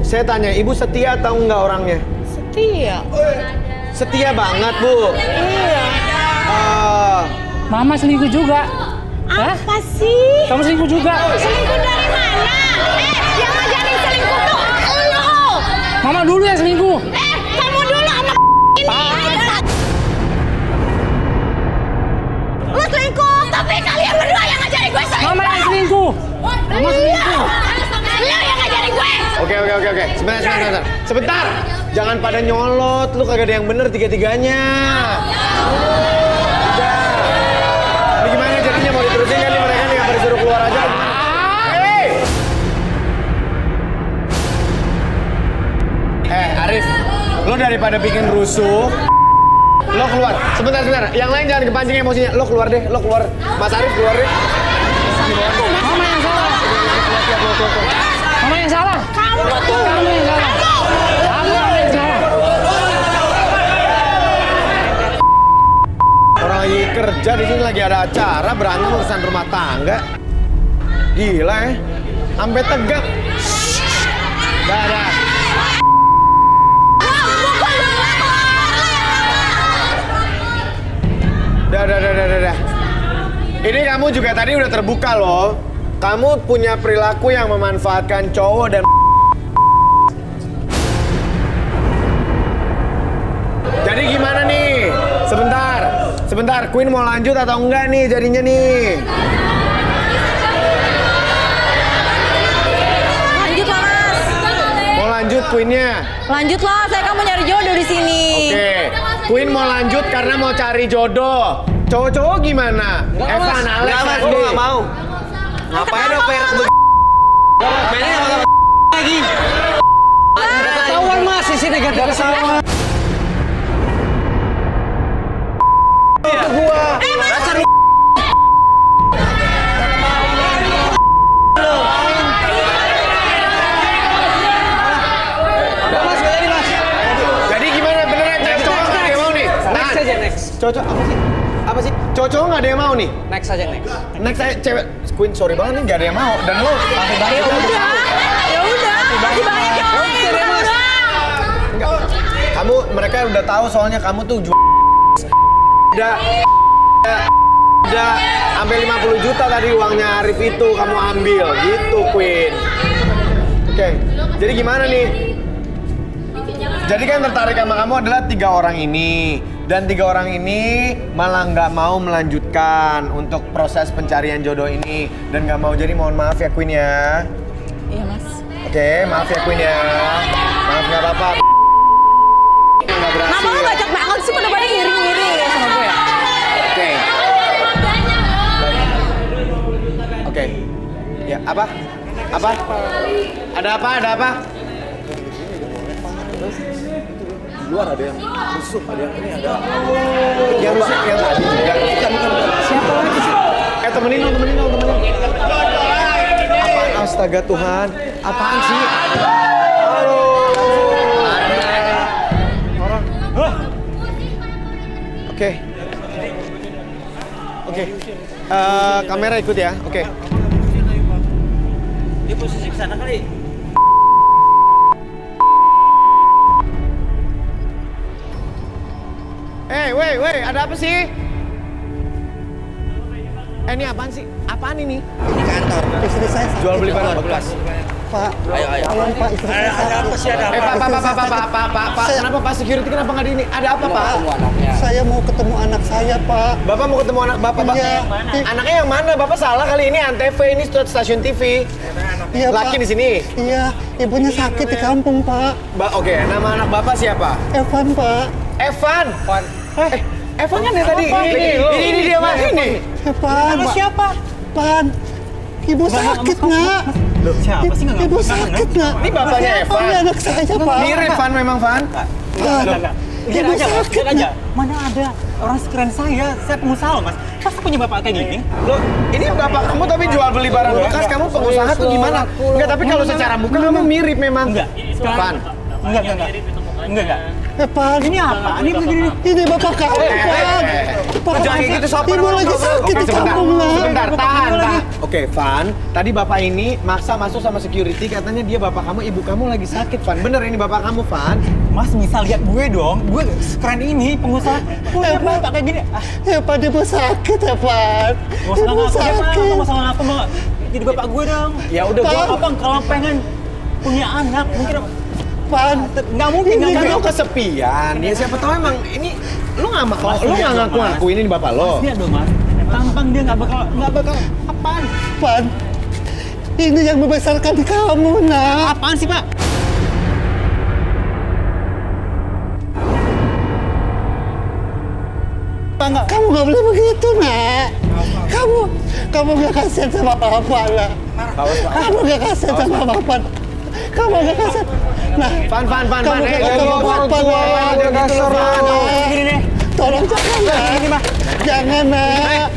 Saya tanya, Ibu setia atau enggak orangnya? Setia. Setia banget, Bu. Iya. Mama selingkuh juga. Apa sih? Kamu selingkuh juga. Selingkuh dari mana? Yang ngajarin selingkuh tuh lo. Mama dulu yang selingkuh. Kamu dulu sama ini. Lu selingkuh. Tapi kalian berdua yang ngajarin gue selingkuh. Mama yang selingkuh. Mama selingkuh. Lu yang ngajarin gue. Oke. Sebentar. Jangan pada nyolot, lu kagak ada yang bener tiga-tiganya. Udah. Ini gimana jadinya, mau diterusin kan nih mereka nih, nggak disuruh keluar aja? Arif, lo daripada bikin rusuh, lo keluar. Sebentar. Yang lain jangan kepancing emosinya. Lo keluar deh, lo keluar. Mas Arif keluar deh. Mama yang salah. Mama yang salah. Kamu tuh. Kamu yang salah. Kamu yang salah. Orang lagi kerja di sini, lagi ada acara berantem urusan rumah tangga. Gila ya, sampai tegak. Dah. Dah. Ini kamu juga tadi udah terbuka loh. Kamu punya perilaku yang memanfaatkan cowok dan jadi gimana nih? Sebentar, Queen mau lanjut atau enggak nih jadinya nih? Lanjut lah Mas. Mau lanjut Queennya? Lanjut lah, saya kan mau nyari jodoh di sini. Oke, Queen mau lanjut karena mau cari jodoh. Cowok-cowok gimana? Evan, Alex, Andi. Gue gak mau. Ngapain lo perak begitu? Mainnya sama lagi. Udah ketahuan Mas, di sini gak ada semua. Gua. Dasar lu. Mas, gak jadi Mas. Jadi gimana beneran cowok nggak ada yang mau nih? Next aja, next. Cowok apa sih? Cowok nggak ada yang mau nih? Next aja, next. Next saya cewek Queen, sorry banget nih nggak ada yang mau. Dan lo pasti banget. Ya udah, masih banyak yang lain. Enggak. Kamu mereka udah tahu soalnya kamu tuh udah sampai 50 juta tadi uangnya Arif itu kamu ambil gitu Queen. Oke. Jadi gimana nih? Jadi kan tertarik sama kamu adalah 3 orang ini. Dan 3 orang ini malah nggak mau melanjutkan untuk proses pencarian jodoh ini. Dan nggak mau, jadi mohon maaf ya Queen ya. Iya Mas. Oke, maaf ya Queen ya. Maaf nggak apa-apa. Nggak berhasil. Nama lu bacot banget sih, pada banyak ngiri-ngiri ya sama gue ya. Oke. Ya, apa? Ada apa? Di luar ada yang rusuk, ada yang ini ada. Yang rusuk yang tadi juga. Bukan. Siapa lagi sih? Temenin dong. Apaan? Astaga Tuhan. Apaan sih? Halo. Orang. Oke. Kamera ikut ya. Oke. Dia posisi kesana kali. Woi, ada apa sih? Ini apaan sih? Apaan ini? Ini kantor. Istri saya sakit. Jual beli barang bekas. Pak, Ayo. tolong Pak, istri saya sakit. Ada apa sih, ada apa? Pak. Kenapa Pak security kenapa nggak di ini? Ada apa Pak? Saya mau ketemu anak saya, Pak. Bapak mau ketemu anak Bapak, Pak? Iya. Anaknya yang mana? Bapak salah kali ini Antv, ini stasiun TV. Iya, Laki Pak. di sini. Iya, ibunya sakit di kampung, Pak. Oke, nama anak Bapak siapa? Evan, Pak. Evan. Evan kan ya tadi. Ini dia Mas ini. Evan, Pak. Siapa? Pan. Ibu sakit, Nak. Siapa sih nggak? Ibu sakit, Nak. Ini bapaknya Oh, Evan. ini anak saya, Pak. Mirip Van memang Van. Enggak. Ibu sakit, Nak. Mana ada orang sekeren saya pengusaha loh Mas. Masa punya bapak kayak gini? Loh, ini bapak kamu tapi jual beli barang bekas, kamu pengusaha tuh gimana? Enggak, tapi kalau secara muka kamu mirip memang. Enggak. Van. Enggak. Evan. Ini apa? Ini begini. Ini bapak kamu, Pan. Pak, Jangan kayak gitu sopan. Ibu lagi sakit di kampung, Nak. Sebentar, tahan. Oke, Van, tadi bapak ini maksa masuk sama security, katanya dia bapak kamu, ibu kamu lagi sakit, Van. Bener ini bapak kamu, Van? Mas bisa lihat gue dong, gue sekeren ini pengusaha. Gue lihat bapak kayak gini. Ya Pak, dia mau sakit ya Pak. Gak usah ngaku deh, Pak. Gak usah ngaku, mau jadi bapak gue dong. Ya udah, Pak. gua Abang kalau pengen punya anak, mungkin Pan, nggak mungkin, ini nggak lo mungkin. kesepian. Ya siapa tahu emang ini lu nggak ngaku ini bapak lo. Lihat dong, Mas. Tampang dia nggak bakal apaan? Pan, ini yang membesarkan kamu, nak. Apaan sih, Pak? Kamu nggak boleh begitu, nak. Kamu nggak kasihan sama papa, nak. Kamu nggak kasihan sama papa. Kamu nggak kasihan. Nah, Van. kamu nggak kasihan sama papa, nak. Gini nih. Tolong jangan, nak. Jangan, nak.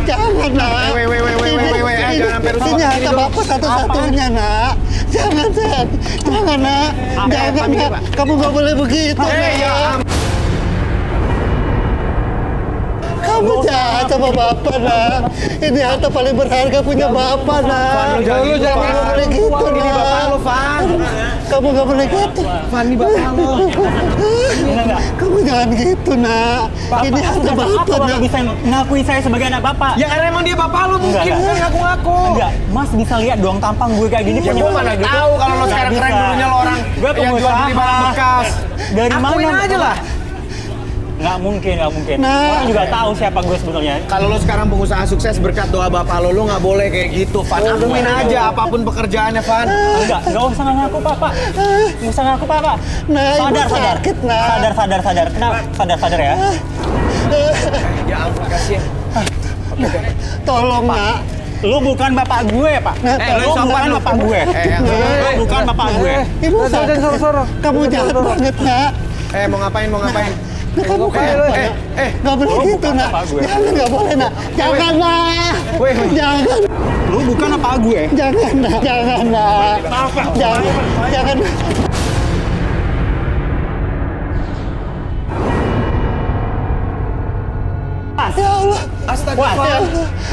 Jangan, nak. Weh, jangan sampai rusuh Ini begini harta dong. bapak satu-satunya, nak. Jangan, nak. Jangan, nak. Jangan, nak. Kamu nggak boleh begitu, nak. Kamu jahat sama bapak, nak. Ini harta paling berharga punya bapak, nak. Van, lu jangan Kamu nggak boleh gitu, Ini nak. bapak lo, Van. Kamu nggak boleh gitu. Van, ini bapak lo. Kamu jangan gitu, nak. Ini harta Apa bapak, bapak nak. bisa ngakui saya sebagai anak bapak? Ya karena emang dia bapak lo mungkin Enggak. kan ngaku-ngaku. Enggak, Mas bisa lihat dong tampang gue kayak gini. Ya gua mana tahu kalau lo sekarang keren dulunya lo orang Gue yang jual beli barang bekas. Dari Akuin mana? aja lah. Nggak mungkin. Nah. Orang juga tahu siapa gue sebenarnya. Kalau lo sekarang pengusaha sukses berkat doa bapak lo nggak boleh kayak gitu, Van. Akuin aja apapun pekerjaannya, Van. Nggak usah ngaku, Pak. Nggak usah ngaku, Pak. Nah, ibu Sadar. sakit, nak. Sadar. Kenapa? Sadar ya. Ya ampun, kasihan. Tolong, nak. Lu bukan bapak gue, Pak. Nah, Lu bukan bapak gue. Lu bukan bapak gue. Ibu sakit. Kamu jahat banget, nak. Mau ngapain? Nah, kamu kayak nggak boleh Lu gitu, bukan nak. bapak gue. Jangan, nggak boleh, nak. Jangan, nak. Weh. Jangan, Lu bukan bapak gue. jangan, nak. Jangan, nak. Jangan. Ya Allah. Astagfirullah.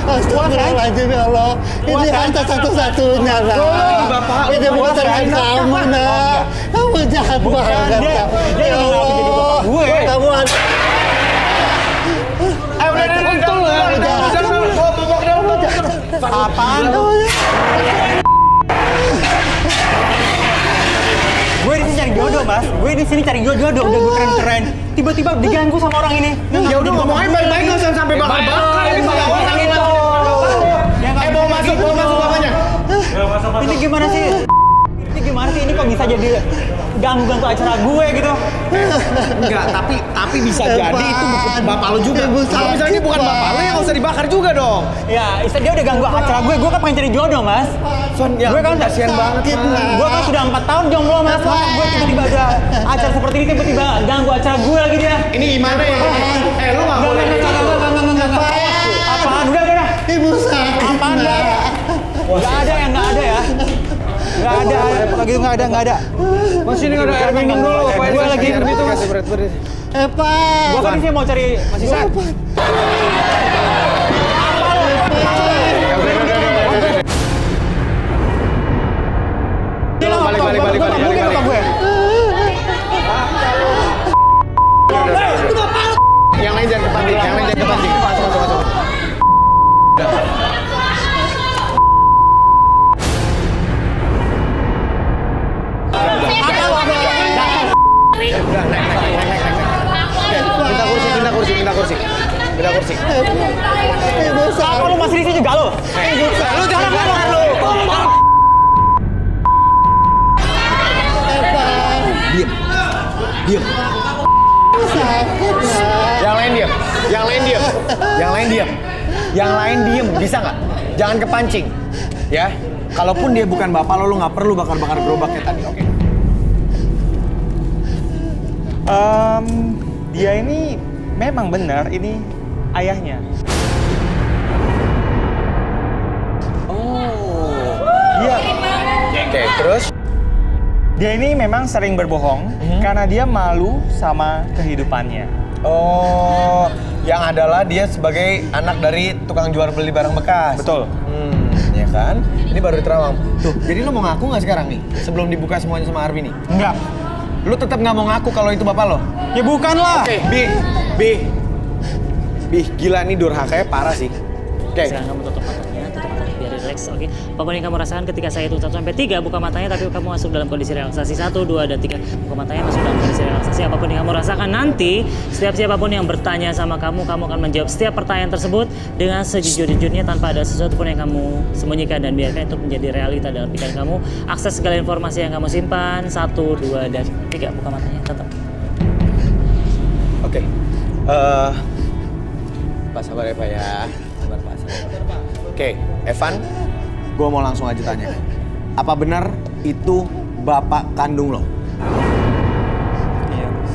Astagfirullahaladzim, ya Allah. Ini harta satu-satunya, nak. Bapak lu Ini bukan terkait kamu, nak. Kamu jahat banget, dia- nak. dia Ya yang ngaku jadi bapak Allah. gue. Kamu Apaan? Gue di sini cari jodoh, Mas. Gue di sini cari jodoh, udah gue keren-keren. Tiba-tiba diganggu sama orang ini. Ya udah ngomong aja baik-baik, nggak usah sampai bakar-bakar ini bakal orang itu. Mau masuk bapaknya. Ini gimana sih? Ini kok bisa jadi ganggu-ganggu acara gue gitu? Enggak, tapi bisa jadi itu bapak lo juga. Ibu Kalau misalnya sakit, bukan Pak. bapak lo ya nggak usah dibakar juga dong. Ya, dia udah ganggu acara gue kan pengen cari jodoh, Mas. Van, ya Gue kan kasihan banget. sakit, Van. nak. Gue kan sudah 4 tahun jomblo, Mas. Masa gue tiba-tiba ada acara seperti ini, tiba-tiba ganggu acara gue lagi dia. Ini gimana ya? Lu nggak boleh. Apaan? Udah. Ibu sakit, Apaan nak. dah? Nggak ada ya. Nggak ada. Lagi nggak ada. Masih ini nggak ada air minum dulu. Gue lagi gitu. Kasih berat. Pak. Gue kan di sini mau cari masih San. Balik. Yang lain jangan kepancing. Masuk. Minta kursi. Ibu sakit. Lu masih di sini juga lo? Lu jangan ngomong lu. Diam. Sakit, nak. Yang lain diam. Bisa nggak? Jangan kepancing. Ya. Kalaupun dia bukan bapak lo nggak perlu bakar-bakar gerobaknya tadi, oke? Dia ini memang benar ini ayahnya. Iya. Oke, terus? Dia ini memang sering berbohong karena dia malu sama kehidupannya. Oh, yang adalah dia sebagai anak dari tukang jual beli barang bekas. Betul. Ya kan? Ini baru di Terawang. Tuh, jadi lo mau ngaku nggak sekarang nih? Sebelum dibuka semuanya sama Arbi nih? Enggak. Lo tetap nggak mau ngaku kalau itu bapak lo? Ya bukan lah. Oke, Bi, gila nih durhakanya parah sih. Oke. Sekarang kamu tutup matanya, biar relax, oke? Apapun yang kamu rasakan ketika saya hitung 1 sampai 3, buka matanya tapi kamu masuk dalam kondisi relaksasi. 1, 2, dan 3. Buka matanya masuk dalam kondisi relaksasi. Apapun yang kamu rasakan nanti, siapapun yang bertanya sama kamu akan menjawab setiap pertanyaan tersebut dengan sejujur-jujurnya tanpa ada sesuatu pun yang kamu sembunyikan dan biarkan itu menjadi realita dalam pikiran kamu. Akses segala informasi yang kamu simpan. 1, 2, dan 3. Buka matanya, tetap. Oke. Pak sabar ya Pak ya. Sabar Pak, sabar. Oke, Evan, gue mau langsung aja tanya. Apa benar itu bapak kandung lo? Iya, Mas.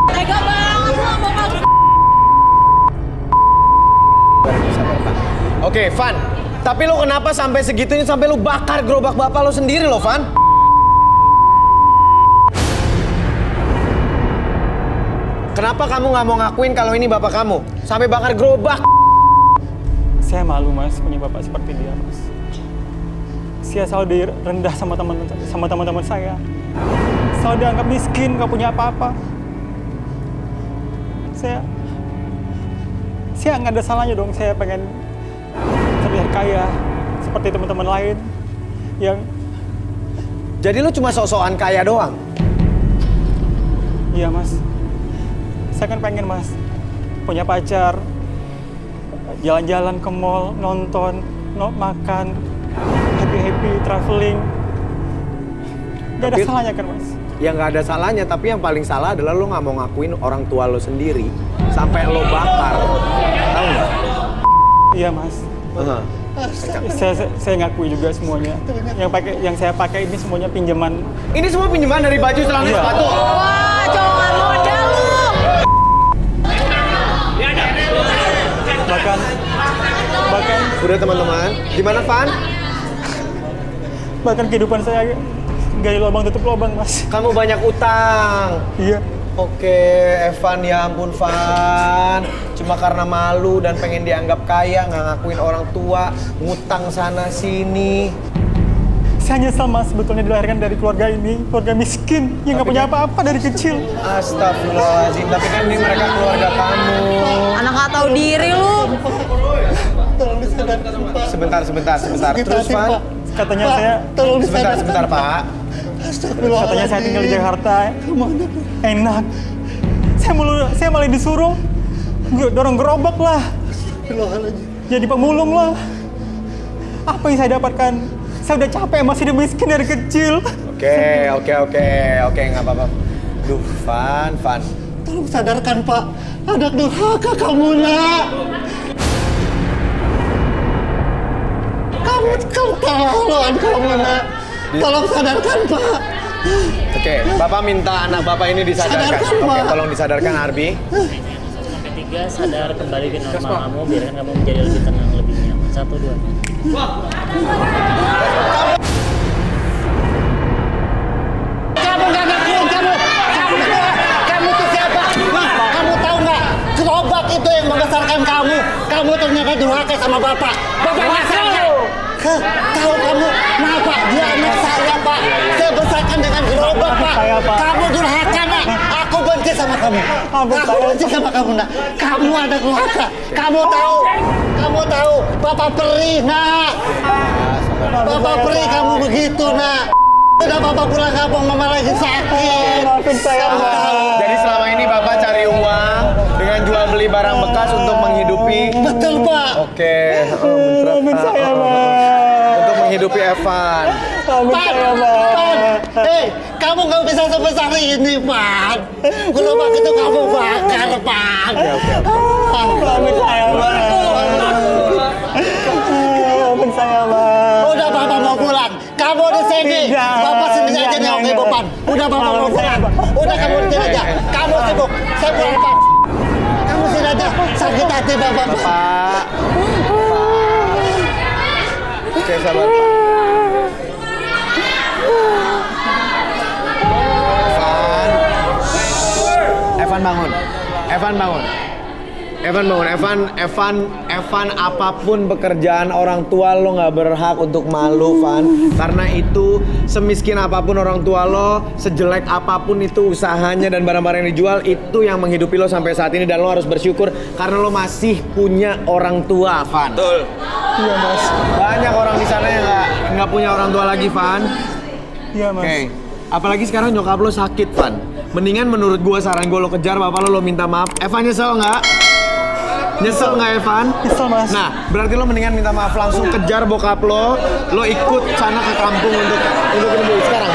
Tega banget lo bokap. Sabar Pak. Oke, Van. Tapi lo kenapa sampai segitunya sampai lo bakar gerobak bapak lo sendiri lo, Van? Kenapa kamu nggak mau ngakuin kalau ini bapak kamu? Sampai bakar gerobak. Saya malu, Mas, punya bapak seperti dia, Mas. Saya selalu direndah sama teman-teman saya. Selalu dianggap miskin, nggak punya apa-apa. Saya nggak ada salahnya dong. Saya pengen terlihat kaya seperti teman-teman lain yang. Jadi lo cuma sok-sokan kaya doang? Iya, Mas. Saya kan pengen, Mas, punya pacar, jalan-jalan ke mall, nonton, makan, happy-happy, traveling. Gak ada salahnya kan, Mas? Ya nggak ada salahnya, tapi yang paling salah adalah lo nggak mau ngakuin orang tua lo sendiri sampai lo bakar. Tahu nggak? Iya, Mas. Saya ngakui juga semuanya. Yang saya pakai ini semuanya pinjaman. Ini semua pinjaman dari baju, celana, Iya. sepatu. Wah, cowok nggak modal lu. Bahkan Udah teman-teman, gimana Van? bahkan kehidupan saya gali lubang tutup lubang, Mas. Kamu banyak utang. Iya. Oke, Evan, ya ampun Van. Cuma karena malu dan pengen dianggap kaya, nggak ngakuin orang tua, ngutang sana sini. Saya nyesel, Mas, sebetulnya dilahirkan dari keluarga ini, keluarga miskin yang nggak punya apa-apa dari kecil. Astagfirullahaladzim, tapi kan ini mereka keluarga kamu. Anak nggak tahu diri lu. Tolong disadarkan, Pak. Sebentar. Sakit Terus hati, Van? Pak. Katanya Pak, saya, tolong disadarkan. Sebentar Pak. Astagfirullahaladzim. katanya saya tinggal di Jakarta, Kemana, Pak? enak. Saya malah disuruh dorong gerobak lah, Astagfirullahaladzim. jadi pemulung lah. Apa yang saya dapatkan? Saya udah capek, masih udah miskin dari kecil. Oke, nggak apa-apa. Duh, Van. Tolong sadarkan, Pak. Anak durhaka kamu, nak. Kamu keterlaluan kamu, nak. Tolong sadarkan, Pak. Oke, Bapak minta anak Bapak ini disadarkan. Sadarkan, Oke, Pak. tolong disadarkan Arbi. 1 sampai 3, sadar kembali ke normal kamu, biarkan kamu menjadi lebih tenang, lebih nyaman. 1, 2. Kamu nggak ngakuin, kamu tuh siapa? Kamu tahu nggak? Gerobak itu yang membesarkan kamu. Kamu ternyata durhaka sama bapak. Bapaknya saya. Tahu kamu? Kenapa? Dia anak saya, Pak. Saya besarkan dengan gerobak, Pak. Saya, Pak. Kamu durhaka, nak. Aku benci sama kamu. Aku benci sama kamu, nak. Kamu ada durhaka. Kamu tahu. Bapak perih, nak. Bapak perih kamu begitu, nak. Udah Bapak pulang kampung, Mama lagi sakit. Maafin saya, Kamu Pak. tahu. Jadi selama ini Bapak cari uang dengan jual beli barang bekas untuk menghidupi. Betul, Pak. Oke, Maafin saya, Pak. untuk menghidupi Evan. Maafin saya, Pak. Hei, kamu nggak bisa sebesar ini, Pak. Gerobak itu kamu bakar, Pak. Maafin saya, Pak. Maafin saya, Pak. Udah Bapak mau pulang. Kamu di sini. Tidak. Bapak sendiri aja nih, Tidak, oke, tidak. Bapak. Udah Bapak mau Maafin saya, pulang. Pak. Udah kamu di sini aja. Kamu sibuk. Saya pulang, Pak. Kamu sini aja. Sakit hati Bapak. Pak. Oke, sabar Pak. Evan bangun. Evan, apapun pekerjaan orang tua lo nggak berhak untuk malu, Van. Karena itu semiskin apapun orang tua lo, sejelek apapun itu usahanya dan barang-barang yang dijual, itu yang menghidupi lo sampai saat ini dan lo harus bersyukur karena lo masih punya orang tua, Van. Betul. Iya mas. Banyak orang di sana yang nggak punya orang tua lagi, Van. Iya mas. Oke. Apalagi sekarang nyokap lo sakit, Van. Mendingan menurut gua saran gua lo kejar bapak lo minta maaf. Evan nyesel nggak? Nyesel nggak Evan? Nyesel mas. Nah, berarti lo mendingan minta maaf langsung kejar bokap lo ikut sana ke kampung untuk nunggu sekarang.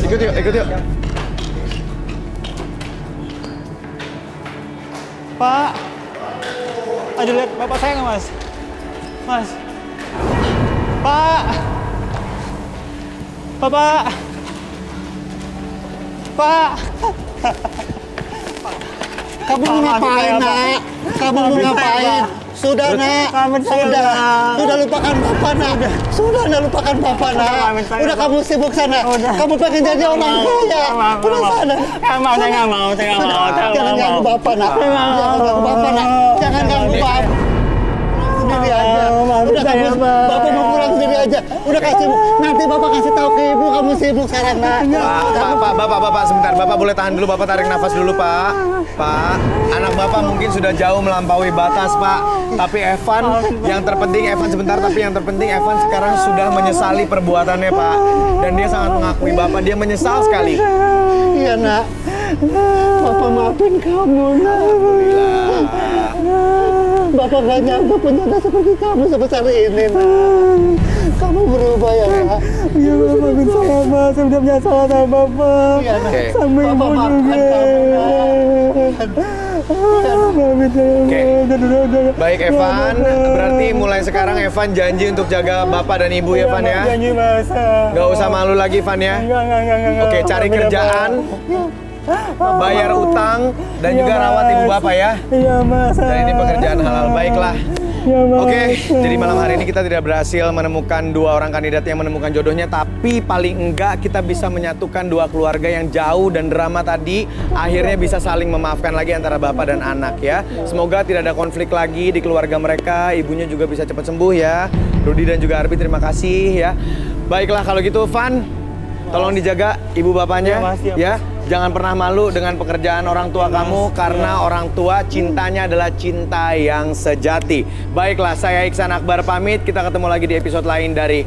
Ikut yuk. Pak, ada lihat bapak saya nggak mas? Mas, Pak, Pak. Kamu mau ngapain, Nak? Kamu mau ngapain? Sudah, Nak. Sudah lupakan Bapak, Nak. Sudah lupakan Bapak, Nak. Udah kamu sibuk sana. Kamu pengen jadi orang kaya. Udah sana. Saya nggak mau. Jangan ganggu Bapak, Nak. Jangan ganggu Bapak. Sendiri aja. Udah kamu, Bapak mau pulang sendiri aja. Udah kasih, nanti Bapak kasih tahu ke Ibu kamu sibuk sekarang, Nak. Bapak sebentar. Bapak boleh tahan dulu. Bapak tarik nafas dulu, Pak. Pak, anak Bapak mungkin sudah jauh melampaui batas, Pak. Tapi Evan, yang terpenting Evan sekarang sudah menyesali perbuatannya, Pak. Dan dia sangat mengakui Bapak. Dia menyesal sekali. Iya, Nak. Bapak maafin kamu, Nak. Bapak gak nyangka punya seperti kamu sebesar ini, Nak. Kamu berubah ya, Nak. Iya Bapak, maafin saya Mas. Saya udah punya salah sama Bapak. Iya, Nak. Sama Ibu Bapak maafkan juga. kamu, Nak. Oke. Baik Evan, berarti mulai sekarang Evan janji untuk jaga Bapak dan Ibu ya, Van ya? Janji Mas. Gak usah malu lagi, Van ya? Enggak. Oke, cari kerjaan, bayar utang, dan juga rawat Ibu Bapak ya? Iya Mas. Dan ini pekerjaan halal, baiklah. Iya Mas. Oke, jadi malam hari ini kita tidak berhasil menemukan dua orang kandidat yang menemukan jodohnya, tapi paling enggak kita bisa menyatukan dua keluarga yang jauh dan drama tadi akhirnya bisa saling memaafkan lagi antara bapak dan anak ya. Semoga tidak ada konflik lagi di keluarga mereka, ibunya juga bisa cepat sembuh ya. Rudi dan juga Arbi terima kasih ya. Baiklah kalau gitu Van, tolong dijaga ibu bapaknya ya. Jangan pernah malu dengan pekerjaan orang tua kamu karena orang tua cintanya adalah cinta yang sejati. Baiklah, saya Iksan Akbar pamit. Kita ketemu lagi di episode lain dari